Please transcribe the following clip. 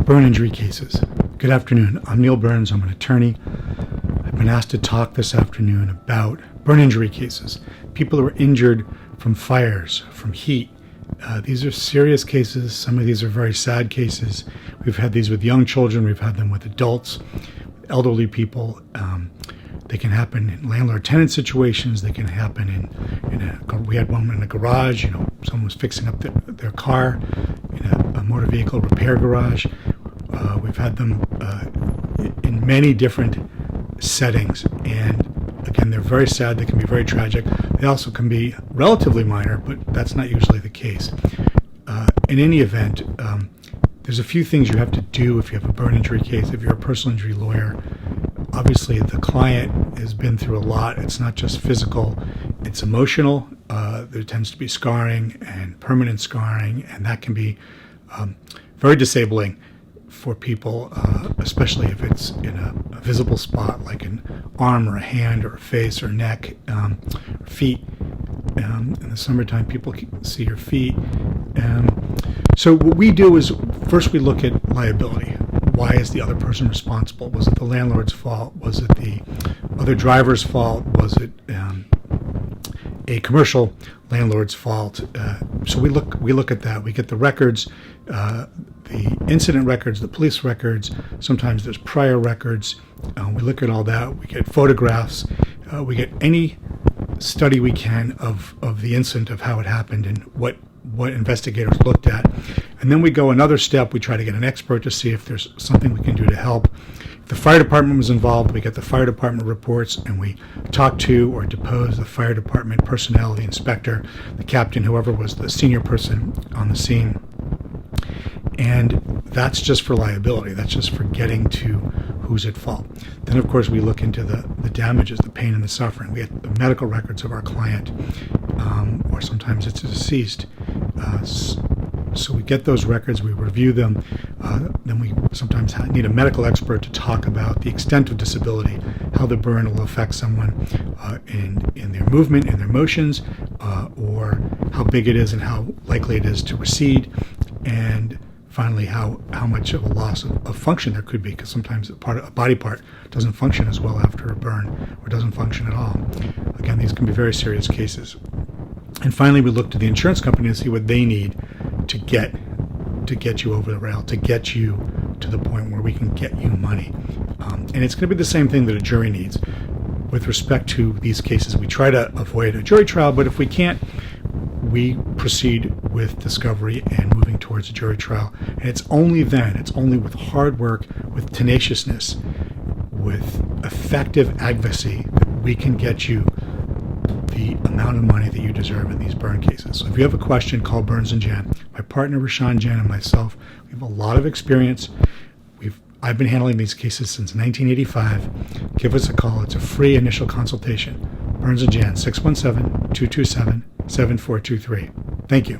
Burn injury cases. Good afternoon. I'm Neil Burns. I'm an attorney. I've been asked to talk this afternoon about burn injury cases. People who are injured from fires, from heat. These are serious cases. Some of these are very sad cases. We've had these with young children. We've had them with adults, elderly people. They can happen in landlord-tenant situations. They can happen we had one in a garage. Someone was fixing up their car in a motor vehicle repair garage. We've had them in many different settings, and again, they're very sad. They can be very tragic. They also can be relatively minor, but that's not usually the case. In any event, there's a few things you have to do if you have a burn injury case. If you're a personal injury lawyer, obviously the client has been through a lot. It's not just physical, it's emotional. There tends to be scarring and permanent scarring, and that can be very disabling for people, especially if it's in a visible spot like an arm or a hand or a face or neck, or feet. In the summertime, people can see your feet. So what we do is first we look at liability. Why is the other person responsible? Was it the landlord's fault? Was it the other driver's fault? Was it a commercial landlord's fault? So we look at that. We get the records, the incident records, the police records. Sometimes there's prior records. We look at all that. We get photographs. We get any study we can of the incident, of how it happened and what investigators looked at. And then we go another step. We try to get an expert to see if there's something we can do to help. If the fire department was involved, we get the fire department reports and we talk to or depose the fire department personnel, the inspector, the captain, whoever was the senior person on the scene. And that's just for liability. That's just for getting to who's at fault. Then, of course, we look into the damages, the pain and the suffering. We get the medical records of our client, or sometimes it's deceased. So we get those records, we review them. Then we sometimes need a medical expert to talk about the extent of disability, how the burn will affect someone in their movement, in their motions, or how big it is and how likely it is to recede. And finally, how much of a loss of function there could be, because sometimes a body part doesn't function as well after a burn, or doesn't function at all. Again, these can be very serious cases. And finally, we look to the insurance company to see what they need to get you over the rail, to get you to the point where we can get you money. And it's going to be the same thing that a jury needs. With respect to these cases, we try to avoid a jury trial, but if we can't, we proceed with discovery and moving towards a jury trial. And it's only with hard work, with tenaciousness, with effective advocacy that we can get you the amount of money that you deserve in these burn cases. So if you have a question, call Burns & Jan. My partner, Rashawn Jan, and myself, we have a lot of experience. I've been handling these cases since 1985. Give us a call. It's a free initial consultation. Burns & Jan, 617-227-7423. Thank you.